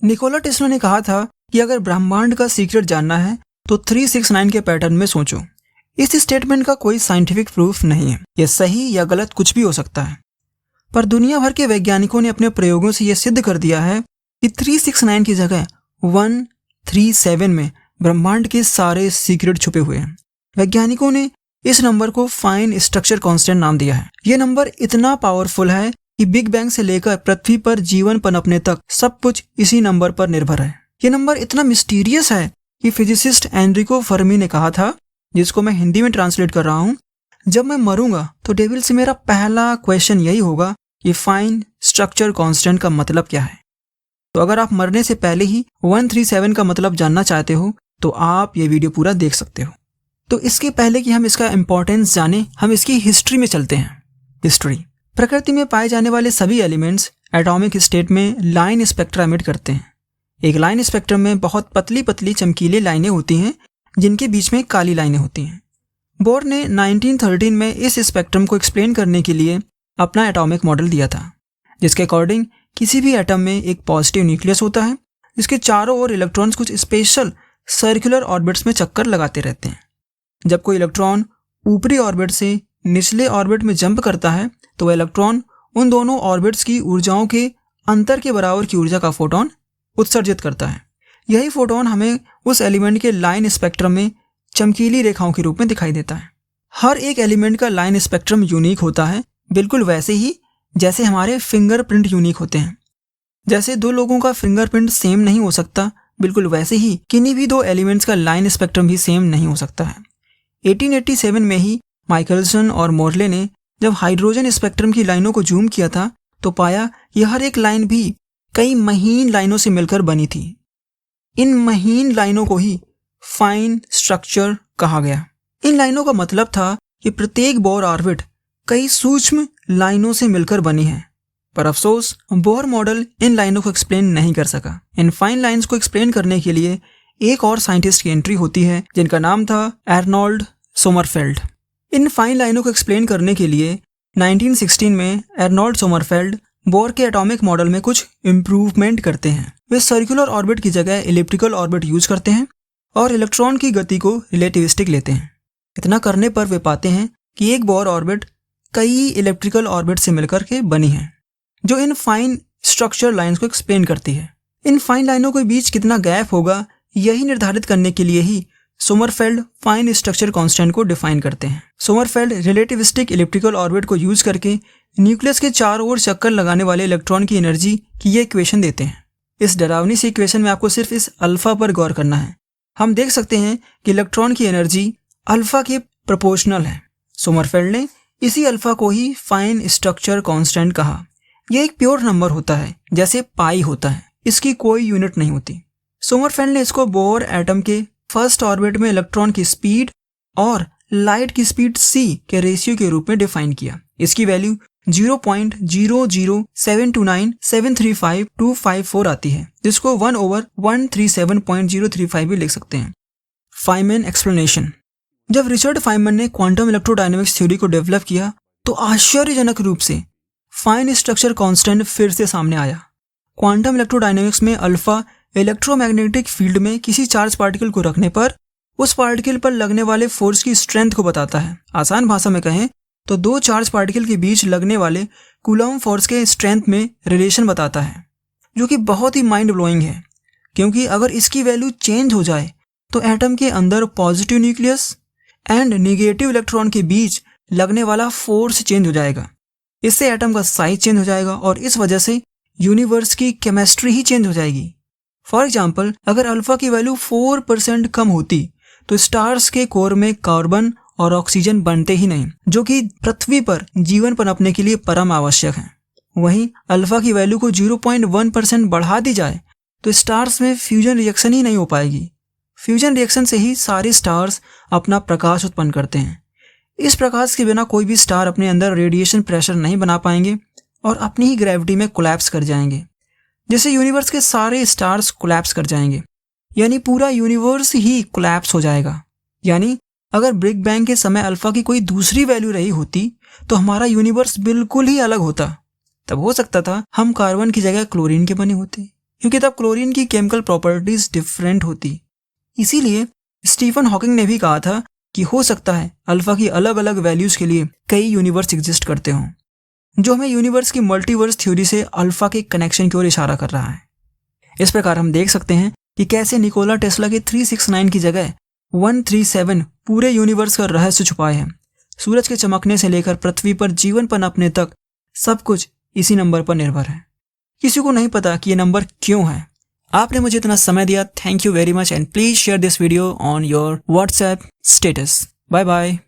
Nikola Tesla ने कहा था कि अगर ब्रह्मांड का सीक्रेट जानना है तो 369 के पैटर्न में सोचो। इस स्टेटमेंट का कोई साइंटिफिक प्रूफ नहीं है, यह सही या गलत कुछ भी हो सकता है, पर दुनिया भर के वैज्ञानिकों ने अपने प्रयोगों से यह सिद्ध कर दिया है कि 369 की जगह 137 में ब्रह्मांड के सारे सीक्रेट छुपे हुए हैं। वैज्ञानिकों ने इस नंबर को फाइन स्ट्रक्चर कांस्टेंट नाम दिया है। यह नंबर इतना पावरफुल है कि बिग बैंग से लेकर पृथ्वी पर जीवन पनपने तक सब कुछ इसी नंबर पर निर्भर है। यह नंबर इतना मिस्टीरियस है कि फिजिसिस्ट एनरिको फर्मी ने कहा था, जिसको मैं हिंदी में ट्रांसलेट कर रहा हूँ, जब मैं मरूंगा तो डेविल से मेरा पहला क्वेश्चन यही होगा कि फाइन स्ट्रक्चर कांस्टेंट का मतलब क्या है। तो अगर आप मरने से पहले ही 137 का मतलब जानना चाहते हो तो आप ये वीडियो पूरा देख सकते हो। तो इसके पहले कि हम इसका इंपॉर्टेंस जाने, हम इसकी हिस्ट्री में चलते हैं। हिस्ट्री। प्रकृति में पाए जाने वाले सभी एलिमेंट्स एटॉमिक स्टेट में लाइन स्पेक्ट्रा एमिट करते हैं। एक लाइन स्पेक्ट्रम में बहुत पतली पतली चमकीली लाइनें होती हैं जिनके बीच में काली लाइनें होती हैं। बोर ने 1913 में इस स्पेक्ट्रम को एक्सप्लेन करने के लिए अपना एटॉमिक मॉडल दिया था, जिसके अकॉर्डिंग किसी भी एटम में एक पॉजिटिव न्यूक्लियस होता है जिसके चारों ओर इलेक्ट्रॉन्स कुछ स्पेशल सर्कुलर ऑर्बिट्स में चक्कर लगाते रहते हैं। जब कोई इलेक्ट्रॉन ऊपरी ऑर्बिट से निचले ऑर्बिट में जंप करता है तो वह इलेक्ट्रॉन उन दोनों ऑर्बिट्स की ऊर्जाओं के अंतर के बराबर की ऊर्जा का फोटोन उत्सर्जित करता है। यही फोटोन हमें उस एलिमेंट के लाइन स्पेक्ट्रम में चमकीली रेखाओं के रूप में दिखाई देता है। हर एक एलिमेंट का लाइन स्पेक्ट्रम यूनिक होता है, बिल्कुल वैसे ही जैसे हमारे फिंगरप्रिंट यूनिक होते हैं। जैसे दो लोगों का फिंगरप्रिंट सेम नहीं हो सकता, बिल्कुल वैसे ही किन्हीं भी दो एलिमेंट्स का लाइन स्पेक्ट्रम भी सेम नहीं हो सकता है। 1887 में ही माइकलसन और मोरले ने जब हाइड्रोजन स्पेक्ट्रम की लाइनों को जूम किया था तो पाया कि हर एक लाइन भी कई महीन लाइनों से मिलकर बनी थी। इन महीन लाइनों को ही फाइन स्ट्रक्चर कहा गया। इन लाइनों का मतलब था कि प्रत्येक बोर ऑर्बिट कई सूक्ष्म लाइनों से मिलकर बनी है, पर अफसोस बोर मॉडल इन लाइनों को एक्सप्लेन नहीं कर सका। इन फाइन लाइंस को एक्सप्लेन करने के लिए एक और साइंटिस्ट की एंट्री होती है जिनका नाम था अर्नोल्ड सोमरफेल्ड। इन फाइन लाइनों को एक्सप्लेन करने के लिए 1916 में अर्नोल्ड सोमरफेल्ड बोर के एटॉमिक मॉडल में कुछ इम्प्रूवमेंट करते हैं। वे सर्कुलर ऑर्बिट की जगह इलिप्टिकल ऑर्बिट यूज करते हैं और इलेक्ट्रॉन की गति को रिलेटिविस्टिक लेते हैं। इतना करने पर वे पाते हैं कि एक बोर ऑर्बिट कई इलेक्ट्रिकल ऑर्बिट से मिलकर के बनी है, जो इन फाइन स्ट्रक्चर लाइंस को एक्सप्लेन करती है। इन फाइन लाइनों के बीच कितना गैप होगा यही निर्धारित करने के लिए ही सोमरफेल्ड फाइन स्ट्रक्चर कांस्टेंट को डिफाइन करते हैं। सोमरफेल्ड रिलेटिविस्टिक इलिप्टिकल ऑर्बिट को यूज करके न्यूक्लियस के चारों ओर चक्कर लगाने वाले इलेक्ट्रॉन की एनर्जी की ये इक्वेशन देते हैं। इस डरावनी सी इक्वेशन में आपको सिर्फ इस अल्फा पर गौर करना है। हम देख सकते हैं कि इलेक्ट्रॉन की एनर्जी अल्फा के प्रोपोर्शनल है। सोमरफेल्ड ने इसी अल्फा को ही फाइन स्ट्रक्चर कांस्टेंट कहा। यह एक प्योर नंबर होता है, जैसे पाई होता है, इसकी कोई यूनिट नहीं होती। सोमरफेल्ड ने इसको बोर एटम के फर्स्ट ऑर्बिट में इलेक्ट्रॉन की स्पीड और लाइट की स्पीड c के रेशियो के रूप में डिफाइन किया। इसकी वैल्यू 0.00729735254 आती है, जिसको 1/137.035 भी लिख सकते हैं। Feynman explanation. जब रिचर्ड फाइमन ने क्वांटम इलेक्ट्रोडायनेमिक्स थ्योरी को डेवलप किया तो आश्चर्यजनक रूप से फाइन स्ट्रक्चर कांस्टेंट फिर से सामने आया। क्वांटम इलेक्ट्रोडायनेमिक्स में अल्फा इलेक्ट्रोमैग्नेटिक फील्ड में किसी चार्ज पार्टिकल को रखने पर उस पार्टिकल पर लगने वाले फोर्स की स्ट्रेंथ को बताता है। आसान भाषा में कहें तो दो चार्ज पार्टिकल के बीच लगने वाले कूलॉम फोर्स के स्ट्रेंथ में रिलेशन बताता है, जो कि बहुत ही माइंड ब्लोइंग है, क्योंकि अगर इसकी वैल्यू चेंज हो जाए तो एटम के अंदर positive nucleus and negative electron के बीच लगने वाला फोर्स चेंज हो जाएगा। इससे एटम का साइज चेंज हो जाएगा और इस वजह से यूनिवर्स की केमिस्ट्री ही चेंज हो जाएगी। फॉर एग्जाम्पल, अगर अल्फा की वैल्यू 4% कम होती तो स्टार्स के कोर में कार्बन और ऑक्सीजन बनते ही नहीं, जो कि पृथ्वी पर जीवन पनपने के लिए परम आवश्यक है। वहीं अल्फा की वैल्यू को 0.1% बढ़ा दी जाए तो स्टार्स में फ्यूजन रिएक्शन ही नहीं हो पाएगी। फ्यूजन रिएक्शन से ही सारे स्टार्स अपना प्रकाश उत्पन्न करते हैं। इस प्रकाश के बिना कोई भी स्टार अपने अंदर रेडिएशन प्रेशर नहीं बना पाएंगे और अपनी ही ग्रेविटी में कोलैप्स कर जाएंगे, जिससे यूनिवर्स के सारे स्टार्स कोलैप्स कर जाएंगे, यानी पूरा यूनिवर्स ही कोलैप्स हो जाएगा। यानी अगर बिग बैंग के समय अल्फा की कोई दूसरी वैल्यू रही होती तो हमारा यूनिवर्स बिल्कुल ही अलग होता। तब हो सकता था हम कार्बन की जगह क्लोरीन के बने होते क्योंकि तब क्लोरीन की केमिकल प्रॉपर्टीज डिफरेंट होती। इसीलिए स्टीफन हॉकिंग ने भी कहा था कि हो सकता है अल्फा की अलग अलग वैल्यूज के लिए कई यूनिवर्स एग्जिस्ट करते हों, जो हमें यूनिवर्स की मल्टीवर्स थ्योरी से अल्फा के कनेक्शन की ओर इशारा कर रहा है। इस प्रकार हम देख सकते हैं कि कैसे निकोला टेस्ला के 369 की जगह 137 पूरे यूनिवर्स का रहस्य छुपाए हैं। सूरज के चमकने से लेकर पृथ्वी पर जीवन पनपने तक सब कुछ इसी नंबर पर निर्भर है। किसी को नहीं पता कि ये नंबर क्यों है। आपने मुझे इतना समय दिया, thank you very much, and please share this video on your WhatsApp status. Bye bye.